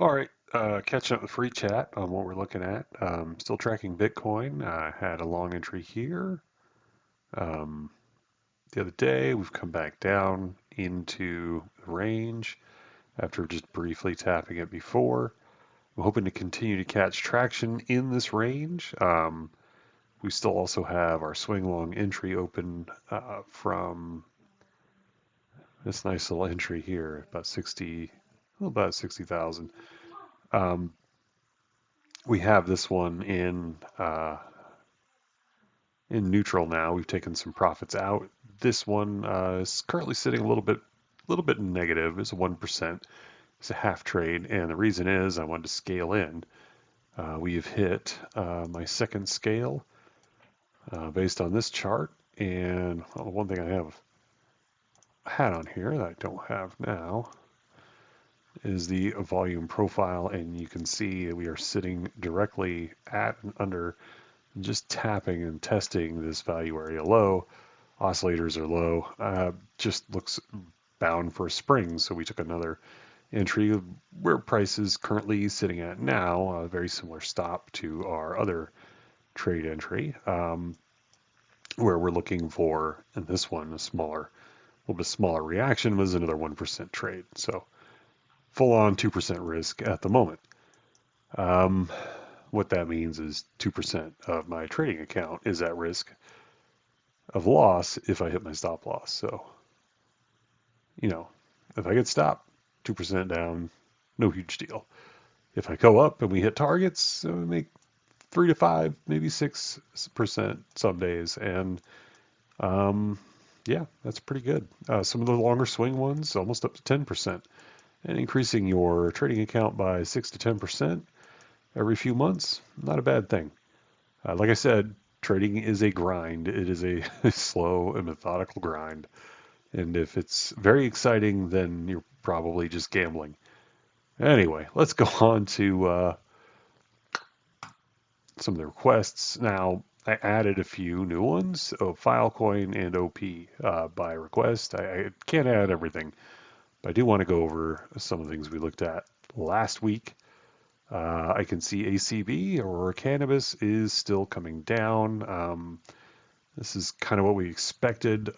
All right, catching up with free chat on what we're looking at. Still tracking Bitcoin. I had a long entry here um, the other day. We've come back down into the range after just briefly tapping it before. I'm hoping to continue to catch traction in this range. We still also have our swing long entry open from this nice little entry here, about 60, well, about 60,000. Um, we have this one in neutral now. We've taken some profits out. This one is currently sitting a little bit negative. It's a 1%. It's a half trade, and the reason is I wanted to scale in. We have hit my second scale based on this chart, and one thing I have had on here that I don't have now is the volume profile, and you can see we are sitting directly at and under, just tapping and testing this value area low. Oscillators are low. Just looks bound for a spring. So we took another entry where price is currently sitting at now, a very similar stop to our other trade entry, where we're looking for, in this one, a little bit smaller reaction was another 1% trade. So full on 2% risk at the moment. What that means is 2% of my trading account is at risk of loss if I hit my stop loss. So, if I get stopped, 2% down, no huge deal. If I go up and we hit targets, we make 3 to 5, maybe 6% some days. And yeah, that's pretty good. Some of the longer swing ones, almost up to 10%. And increasing your trading account by 6 to 10% every few months, not a bad thing. Like I said, trading is a grind. It is a slow and methodical grind. And if it's very exciting, then you're probably just gambling. Anyway, let's go on to some of the requests. Now, I added a few new ones, Filecoin and OP by request. I can't add everything, but I do want to go over some of the things we looked at last week. I can see ACB, or cannabis, is still coming down. This is kind of what we expected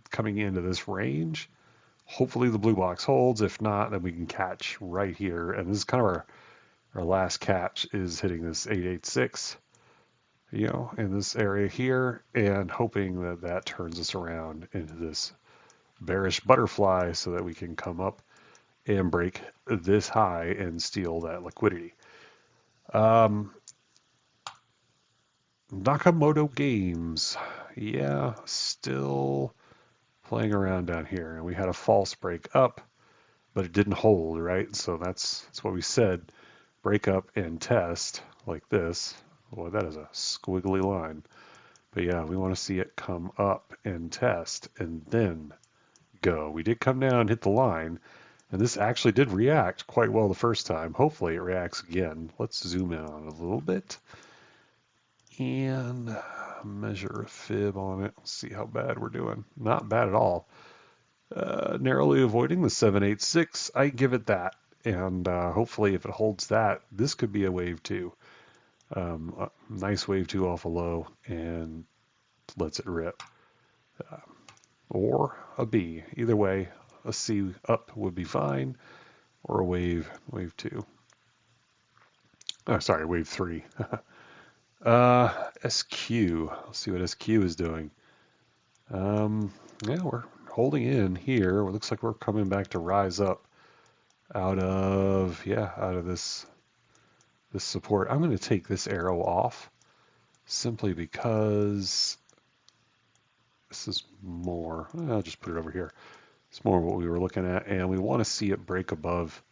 coming into this range. Hopefully the blue box holds. If not, then we can catch right here. And this is kind of our last catch is hitting this 886, in this area here, and hoping that that turns us around into this bearish butterfly so that we can come up and break this high and steal that liquidity. Nakamoto Games, yeah, still playing around down here, and we had a false break up, but it didn't hold, right? So that's what we said. Break up and test like this. Boy, that is a squiggly line. But yeah, we want to see it come up and test and then go. We did come down, hit the line, and this actually did react quite well the first time. Hopefully it reacts again. Let's zoom in on it a little bit and measure a fib on it. Let's see how bad we're doing. Not bad at all. Narrowly avoiding the 786. I give it that. And hopefully if it holds that, this could be a wave two. A nice wave two off a low and lets it rip. Or a B. Either way, a C up would be fine, or a wave two. Oh, sorry, wave three. SQ. Let's see what SQ is doing. Yeah, we're holding in here. It looks like we're coming back to rise up out of this support. I'm going to take this arrow off simply because this is more. I'll just put it over here. It's more what we were looking at, and we want to see it break above.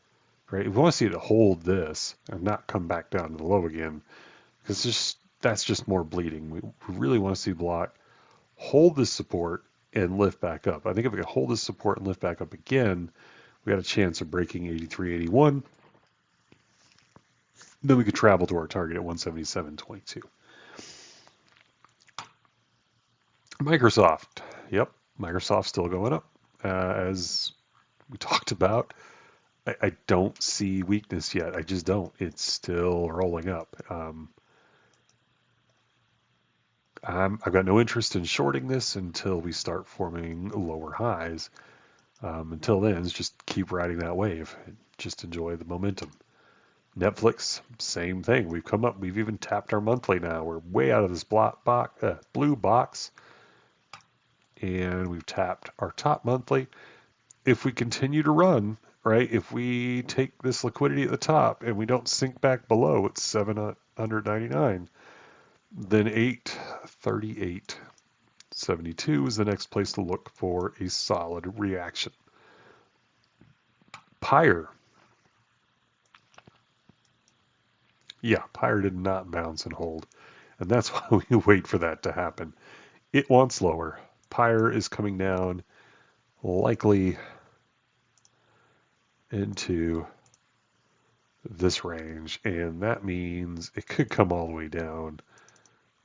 Right, we want to see it hold this and not come back down to the low again, because that's just more bleeding. We really want to see block hold this support and lift back up. I think if we can hold this support and lift back up again, we got a chance of breaking 83.81. Then we could travel to our target at 177.22. Microsoft. Yep, Microsoft's still going up. As we talked about, I don't see weakness yet. I just don't. It's still rolling up. I've got no interest in shorting this until we start forming lower highs. Until then, just keep riding that wave. Just enjoy the momentum. Netflix, same thing. We've come up. We've even tapped our monthly now. We're way out of this blue box, and we've tapped our top monthly. If we continue to run, right? If we take this liquidity at the top and we don't sink back below at 799, then 838.72 is the next place to look for a solid reaction. Pyre. Yeah, Pyre did not bounce and hold. And that's why we wait for that to happen. It wants lower. Pyre is coming down likely into this range, and that means it could come all the way down.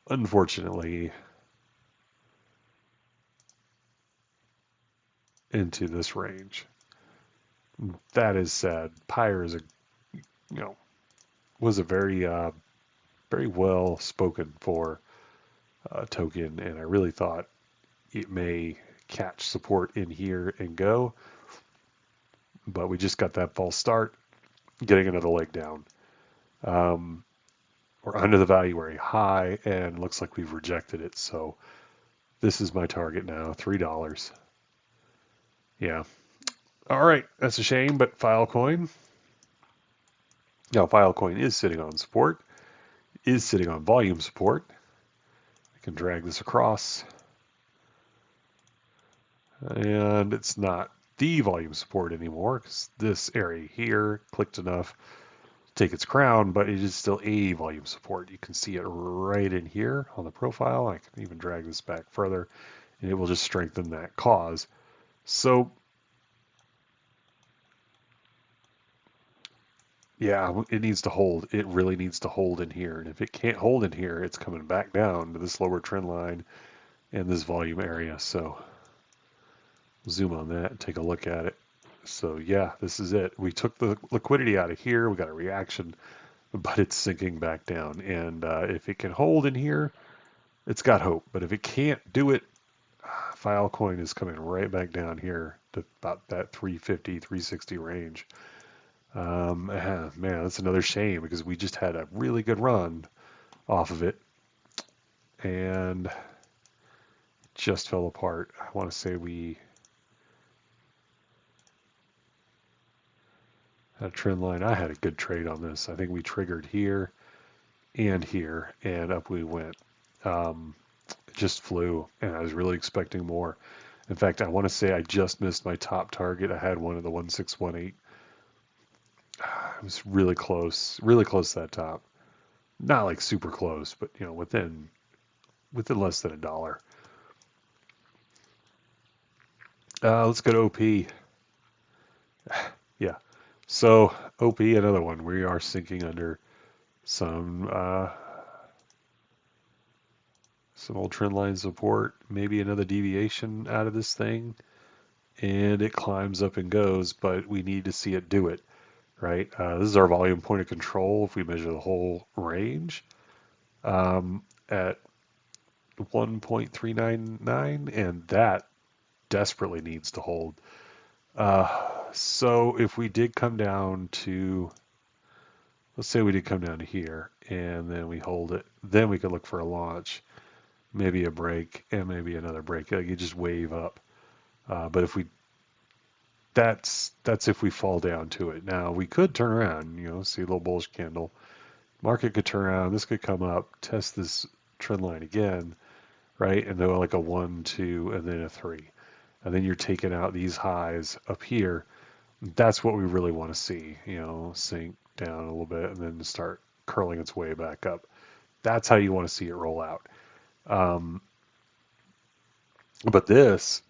Unfortunately, into this range. That is sad. Pyre is was a very well spoken for token, and I really thought it may catch support in here and go, but we just got that false start, getting another leg down. We're under the value area high, and looks like we've rejected it. So this is my target now, $3. Yeah. All right, that's a shame, but Filecoin. Now Filecoin is sitting on support, is sitting on volume support. I can drag this across, and it's not the volume support anymore because this area here clicked enough to take its crown, but it is still a volume support. You can see it right in here on the profile. I can even drag this back further, and it will just strengthen that cause. So yeah, it needs to hold. It really needs to hold in here. And if it can't hold in here, it's coming back down to this lower trend line and this volume area. So zoom on that and take a look at it. So yeah, this is it. We took the liquidity out of here. We got a reaction, but it's sinking back down. And if it can hold in here, it's got hope. But if it can't do it, Filecoin is coming right back down here to about that 350, 360 range. Man, that's another shame because we just had a really good run off of it and just fell apart. I want to say we had a trend line. I had a good trade on this. I think we triggered here, and up we went. It just flew, and I was really expecting more. In fact, I want to say I just missed my top target. I had one of the 1618. It was really close to that top. Not like super close, but within less than $1. Let's go to OP. Yeah. So OP, another one. We are sinking under some old trend line support, maybe another deviation out of this thing, and it climbs up and goes, but we need to see it do it, right? This is our volume point of control if we measure the whole range at 1.399, and that desperately needs to hold. So if we did come down to, let's say we did come down to here, and then we hold it, then we could look for a launch, maybe a break, and maybe another break. You just wave up. But if we, that's if we fall down to it. Now we could turn around, see a little bullish candle. Market could turn around. This could come up, test this trend line again, right? And then like a 1, 2, and then a 3. And then you're taking out these highs up here. That's what we really want to see, sink down a little bit and then start curling its way back up. That's how you want to see it roll out. But this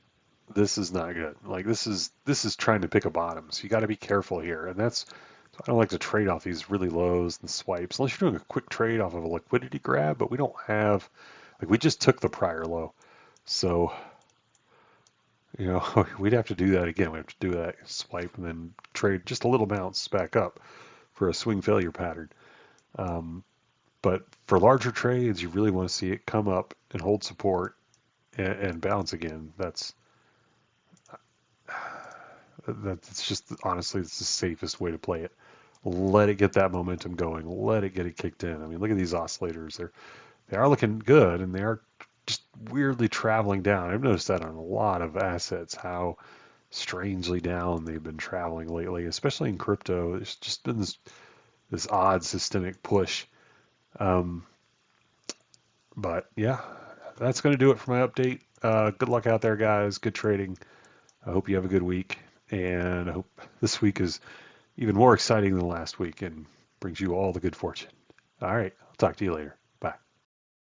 is not good. Like this is trying to pick a bottom. So you got to be careful here. And I don't like to trade off these really lows and swipes unless you're doing a quick trade off of a liquidity grab, but we don't have, we just took the prior low. So You know, we'd have to do that again. We have to do that swipe and then trade just a little bounce back up for a swing failure pattern. Um, but for larger trades, you really want to see it come up and hold support and bounce again. That's just honestly, it's the safest way to play it. Let it get that momentum going. Let it get it kicked in. I mean, look at these oscillators. They are looking good, and they are just weirdly traveling down. I've noticed that on a lot of assets, how strangely down they've been traveling lately, especially in crypto. There's just been this odd systemic push. Um, but yeah, that's going to do it for my update. Good luck out there, guys. Good trading. I hope you have a good week, and I hope this week is even more exciting than last week and brings you all the good fortune. All right, I'll talk to you later.